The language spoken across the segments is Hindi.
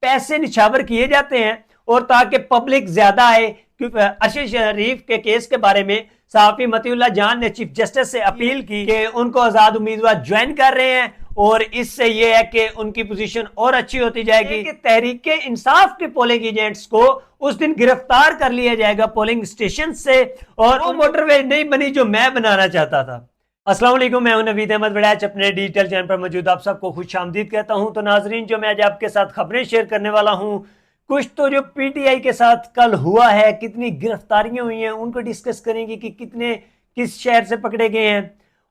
पैसे निछावर किए जाते हैं और ताकि पब्लिक ज्यादा आए। क्योंकि अरशद शरीफ के केस के बारे में सहाफी मतीउल्लाह जान ने चीफ जस्टिस से अपील की कि उनको आजाद उम्मीदवार ज्वाइन कर रहे हैं और इससे यह है कि उनकी पोजीशन और अच्छी होती जाएगी कि तहरीक इंसाफ के पोलिंग एजेंट्स को उस दिन गिरफ्तार कर लिया जाएगा पोलिंग स्टेशन से, और वो मोटरवे नहीं बनी जो मैं बनाना चाहता था। अस्सलाम वालेकुम, मैं हूं नवीद अहमद वड़ैच, अपने डिजिटल चैनल पर मौजूद आप सबको खुश आमदीद कहता हूं। तो नाजरीन, जो मैं आज आपके साथ खबरें शेयर करने वाला हूं, कुछ तो जो पीटीआई के साथ कल हुआ है, कितनी गिरफ्तारियां हुई हैं, उनको डिस्कस करेंगे कि कितने किस शहर से पकड़े गए हैं,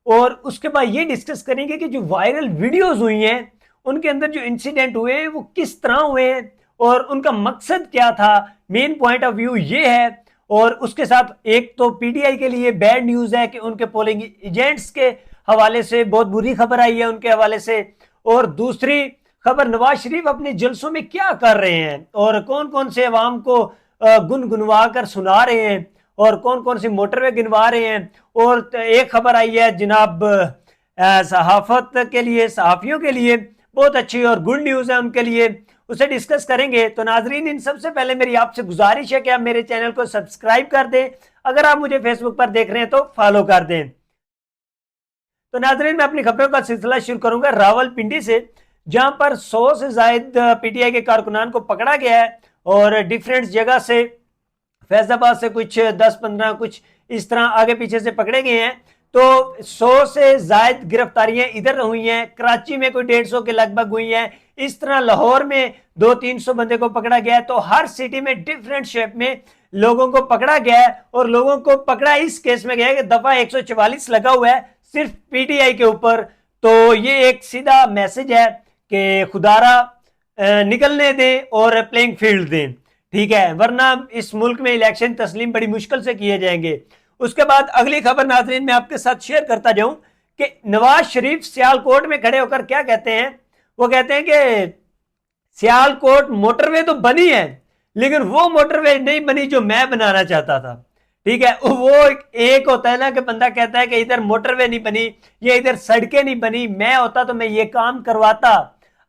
और उसके बाद ये डिस्कस करेंगे कि जो वायरल वीडियोस हुई हैं उनके अंदर जो इंसिडेंट हुए हैं वो किस तरह हुए हैं और उनका मकसद क्या था। मेन पॉइंट ऑफ व्यू ये है। और उसके साथ एक तो पीटीआई के लिए बैड न्यूज है कि उनके पोलिंग एजेंट्स के हवाले से बहुत बुरी खबर आई है उनके हवाले से, और दूसरी खबर नवाज शरीफ अपने जलसों में क्या कर रहे हैं और कौन कौन से अवाम को गुनगुनवा कर सुना रहे हैं और कौन कौन सी मोटरवे गिनवा रहे हैं। और एक खबर आई है जनाब सहाफत के लिए, सहाफियों के लिए बहुत अच्छी और गुड न्यूज है उनके लिए, उसे डिस्कस करेंगे। तो नाजरीन, इन सबसे पहले मेरी आपसे गुजारिश है कि आप मेरे चैनल को सब्सक्राइब कर दें, अगर आप मुझे फेसबुक पर देख रहे हैं तो फॉलो कर दें। तो नाजरीन, मैं अपनी खबरों का सिलसिला शुरू करूंगा रावलपिंडी से, जहां पर 100 से ज्यादा पीटीआई के कारकुनान को पकड़ा गया है और डिफरेंट जगह से, फैजाबाद से कुछ 10-15 कुछ इस तरह आगे पीछे से पकड़े गए हैं। तो 100 से ज्यादा गिरफ्तारियां इधर हुई हैं, कराची में कोई 150 के लगभग हुई हैं, इस तरह लाहौर में 200-300 बंदे को पकड़ा गया है। तो हर सिटी में डिफरेंट शेप में लोगों को पकड़ा गया है और लोगों को पकड़ा इस केस में गया है कि दफा 144 लगा हुआ है सिर्फ पीटीआई के ऊपर। तो ये एक सीधा मैसेज है कि खुदारा निकलने दें और प्लेइंग फील्ड दें, ठीक है, वरना इस मुल्क में इलेक्शन तस्लीम बड़ी मुश्किल से किए जाएंगे। उसके बाद अगली खबर नाज़रीन मैं आपके साथ शेयर करता जाऊं कि नवाज शरीफ सियालकोट में खड़े होकर क्या कहते हैं। वो कहते हैं कि सियालकोट मोटरवे तो बनी है लेकिन वो मोटरवे नहीं बनी जो मैं बनाना चाहता था, ठीक है। वो एक होता है ना कि बंदा कहता है कि इधर मोटरवे नहीं बनी, ये इधर सड़कें नहीं बनी, मैं होता तो मैं ये काम करवाता।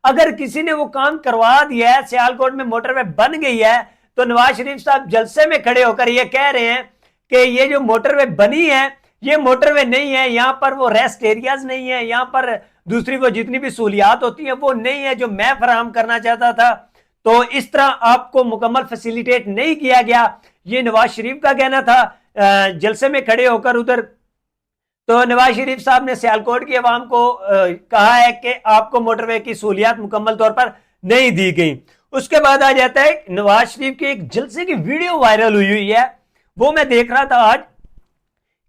अगर किसी ने वो काम करवा दिया है, सियालकोट में मोटरवे बन गई है, तो नवाज शरीफ साहब जलसे में खड़े होकर ये कह रहे हैं कि ये जो मोटरवे बनी है ये मोटरवे नहीं है, यहां पर वो रेस्ट एरियाज नहीं है, यहां पर दूसरी वो जितनी भी सहूलियात होती है वो नहीं है जो मैं फराहम करना चाहता था। तो इस तरह आपको मुकम्मल फैसिलिटेट नहीं किया गया, ये नवाज शरीफ का कहना था जलसे में खड़े होकर उधर। तो नवाज शरीफ साहब ने सियालकोट की आवाम को कहा है कि आपको मोटरवे की सहूलियात मुकम्मल तौर पर नहीं दी गई। उसके बाद आ जाता है नवाज शरीफ के एक जलसे की वीडियो वायरल हुई है, वो मैं देख रहा था आज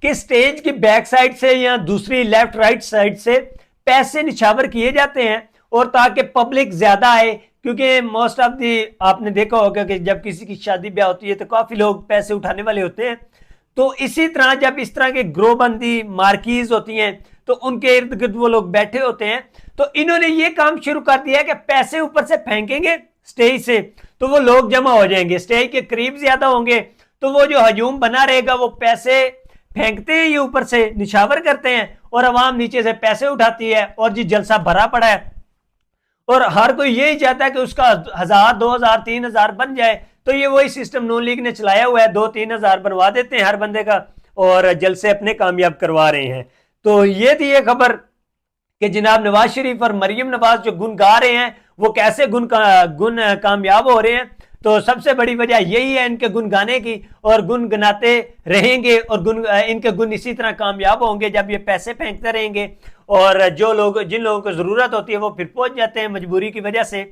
कि स्टेज की बैक साइड से या दूसरी लेफ्ट राइट साइड से पैसे निछावर किए जाते हैं और ताकि पब्लिक ज्यादा आए, क्योंकि मोस्ट ऑफ दी आपने देखा होगा कि जब किसी की शादी ब्याह होती है तो काफी लोग पैसे उठाने वाले होते हैं। तो इसी तरह जब इस तरह के ग्रोबंदी मार्कीज होती हैं तो उनके इर्द गिर्द वो लोग बैठे होते हैं। तो इन्होंने ये काम शुरू कर दिया कि पैसे ऊपर से फेंकेंगे स्टेज से तो वो लोग जमा हो जाएंगे, स्टेज के करीब ज्यादा होंगे, तो वो जो हजूम बना रहेगा वो पैसे फेंकते हैं, ये ऊपर से निछावर करते हैं और अवाम नीचे से पैसे उठाती है और जी जलसा भरा पड़ा है। और हर कोई यही चाहता है कि उसका 1000, 2000, 3000 बन जाए। तो ये वही सिस्टम नून लीग ने चलाया हुआ है, 2-3 हजार बनवा देते हैं हर बंदे का और जलसे अपने कामयाब करवा रहे हैं। तो ये थी ये खबर कि जनाब नवाज शरीफ और मरियम नवाज जो गुन गा रहे हैं वो कैसे गुन कामयाब हो रहे हैं। तो सबसे बड़ी वजह यही है इनके गुन गाने की, और गुन गनाते रहेंगे और इनके गुन इसी तरह कामयाब होंगे जब ये पैसे फेंकते रहेंगे। और जिन लोगों को जरूरत होती है वो फिर पहुंच जाते हैं मजबूरी की वजह से।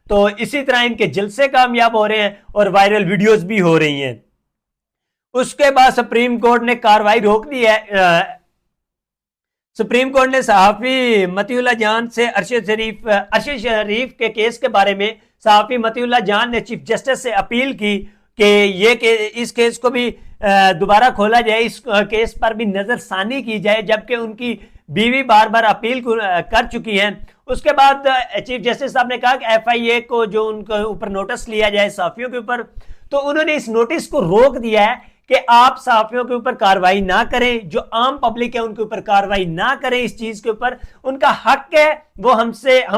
तो इसी तरह इनके जलसे कामयाब हो रहे हैं और वायरल वीडियोस भी हो रही हैं। उसके बाद सुप्रीम कोर्ट ने कार्रवाई रोक दी है। सुप्रीम कोर्ट ने सहाफी मतीउल्लाह जान से अरशद शरीफ के केस के बारे में सहाफी मतीउल्लाह जान ने चीफ जस्टिस से अपील की कि इस केस को भी दोबारा खोला जाए, इस केस पर भी नजरसानी की जाए, जबकि उनकी बीवी बार बार अपील कर चुकी हैं। उसके बाद चीफ जस्टिस साहब ने कहा कि एफआईए को जो उनके ऊपर नोटिस लिया जाए सहाफियों के ऊपर, तो उन्होंने इस नोटिस को रोक दिया है कि आप सहाफियों के ऊपर कार्रवाई ना करें, जो आम पब्लिक है उनके ऊपर कार्रवाई ना करें। इस चीज के ऊपर उनका हक है, वो हम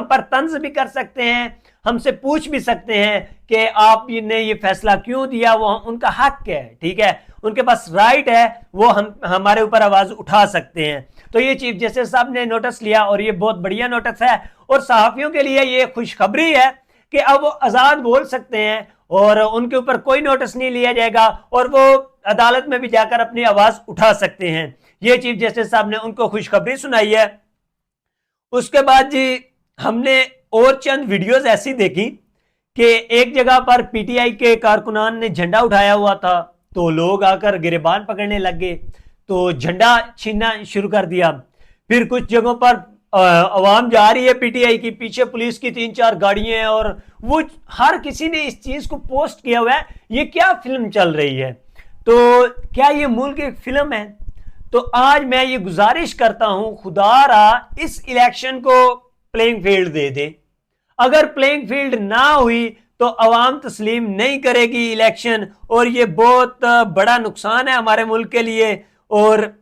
पर तंज भी कर सकते हैं, हमसे पूछ भी सकते हैं कि आपने ये फैसला क्यों दिया, वो उनका हक है, ठीक है, उनके पास राइट है, वो हम हमारे ऊपर आवाज उठा सकते हैं। तो ये चीफ जस्टिस साहब ने नोटिस लिया और ये बहुत बढ़िया नोटिस है, और सहाफियों के लिए ये खुशखबरी है कि अब वो आजाद बोल सकते हैं और उनके ऊपर कोई नोटिस नहीं लिया जाएगा और वो अदालत में भी जाकर अपनी आवाज उठा सकते हैं। ये चीफ जस्टिस साहब ने उनको खुशखबरी सुनाई है। उसके बाद जी हमने और चंद वीडियोस ऐसी देखी कि एक जगह पर पीटीआई के कारकुनान ने झंडा उठाया हुआ था, तो लोग आकर गिरेबान पकड़ने लग गए, तो झंडा छीनना शुरू कर दिया। फिर कुछ जगहों पर आवाम जा रही है पीटीआई की, पीछे पुलिस की 3-4 गाड़ियां हैं और वो हर किसी ने इस चीज को पोस्ट किया हुआ है, ये क्या फिल्म चल रही है, तो क्या ये मुल्क एक फिल्म है? तो आज मैं ये गुजारिश करता हूं, खुदारा इस इलेक्शन को प्लेइंग फील्ड दे दे। अगर प्लेइंग फील्ड ना हुई तो अवाम तस्लीम नहीं करेगी इलेक्शन, और ये बहुत बड़ा नुकसान है हमारे मुल्क के लिए, और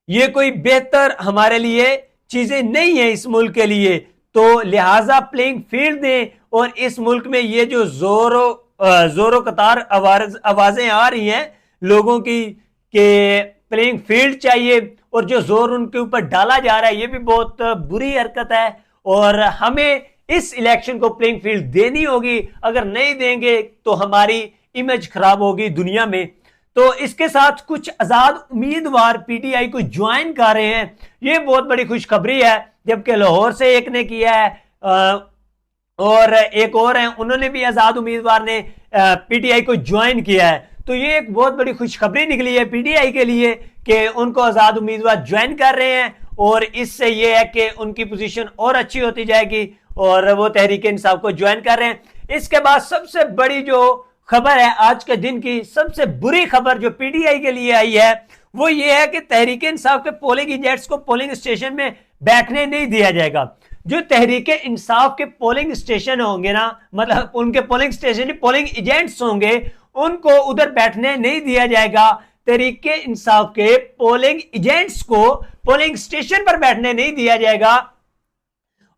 ये कोई बेहतर हमारे लिए चीजें नहीं है इस मुल्क के लिए। तो लिहाजा प्लेइंग फील्ड दें, और इस मुल्क में ये जो जोरो कतार आवाजें आ रही हैं लोगों की कि प्लेइंग फील्ड चाहिए, और जो जोर उनके ऊपर डाला जा रहा है ये भी बहुत बुरी हरकत है, और हमें इस इलेक्शन को प्लेइंग फील्ड देनी होगी। अगर नहीं देंगे तो हमारी इमेज खराब होगी दुनिया में। तो इसके साथ कुछ आजाद उम्मीदवार पीटीआई को ज्वाइन कर रहे हैं, ये बहुत बड़ी खुशखबरी है। जबकि लाहौर से एक ने किया है और एक और है, उन्होंने भी आजाद उम्मीदवार ने पीटीआई को ज्वाइन किया है। तो ये एक बहुत बड़ी खुशखबरी निकली है पीटीआई के लिए कि उनको आजाद उम्मीदवार ज्वाइन कर रहे हैं, और इससे ये है कि उनकी पोजीशन और अच्छी होती जाएगी और वो तहरीक इंसाफ को ज्वाइन कर रहे हैं। इसके बाद सबसे बड़ी जो खबर है आज के दिन की, सबसे बुरी खबर जो पीटीआई के लिए आई है वो ये है कि तहरीक इंसाफ के पोलिंग एजेंट्स को पोलिंग स्टेशन में बैठने नहीं दिया जाएगा। जो तहरीक इंसाफ के पोलिंग स्टेशन होंगे ना, मतलब उनके पोलिंग स्टेशन पोलिंग एजेंट्स होंगे, उनको उधर बैठने नहीं दिया जाएगा। तहरीक इंसाफ के पोलिंग एजेंट्स को पोलिंग स्टेशन पर बैठने नहीं दिया जाएगा।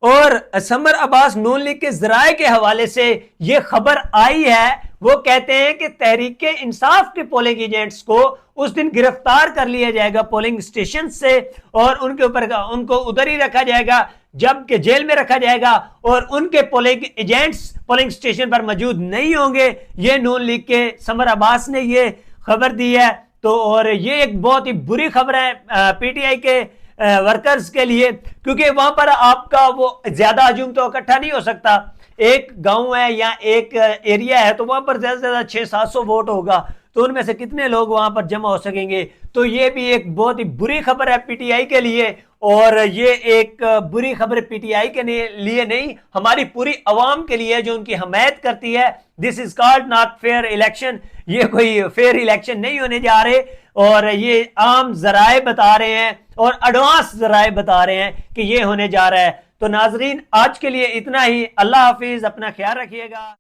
और समर अब्बास नून लीग के जराए के हवाले से यह खबर आई है, वो कहते हैं कि तहरीक इंसाफ के पोलिंग एजेंट्स को उस दिन गिरफ्तार कर लिया जाएगा पोलिंग स्टेशन से, और उनके ऊपर उनको उधर ही रखा जाएगा, जबकि जेल में रखा जाएगा, और उनके पोलिंग एजेंट्स पोलिंग स्टेशन पर मौजूद नहीं होंगे। ये नून लीग के समर अब्बास ने ये खबर दी है। तो और ये एक बहुत ही बुरी खबर है पीटीआई के वर्कर्स के लिए, क्योंकि वहां पर आपका वो ज्यादा हजूम तो इकट्ठा नहीं हो सकता। एक गांव है या एक एरिया है तो वहां पर ज्यादा से ज्यादा 600-700 वोट होगा, तो उनमें से कितने लोग वहां पर जमा हो सकेंगे। तो ये भी एक बहुत ही बुरी खबर है पीटीआई के लिए, और ये एक बुरी खबर पीटीआई के लिए नहीं, हमारी पूरी अवाम के लिए जो उनकी हमायत करती है। This is called not fair election, ये कोई फेयर इलेक्शन नहीं होने जा रहे, और ये आम जराए बता रहे हैं और एडवांस जराए बता रहे हैं कि ये होने जा रहा है। तो नाजरीन आज के लिए इतना ही, अल्लाह हाफिज, अपना ख्याल रखिएगा।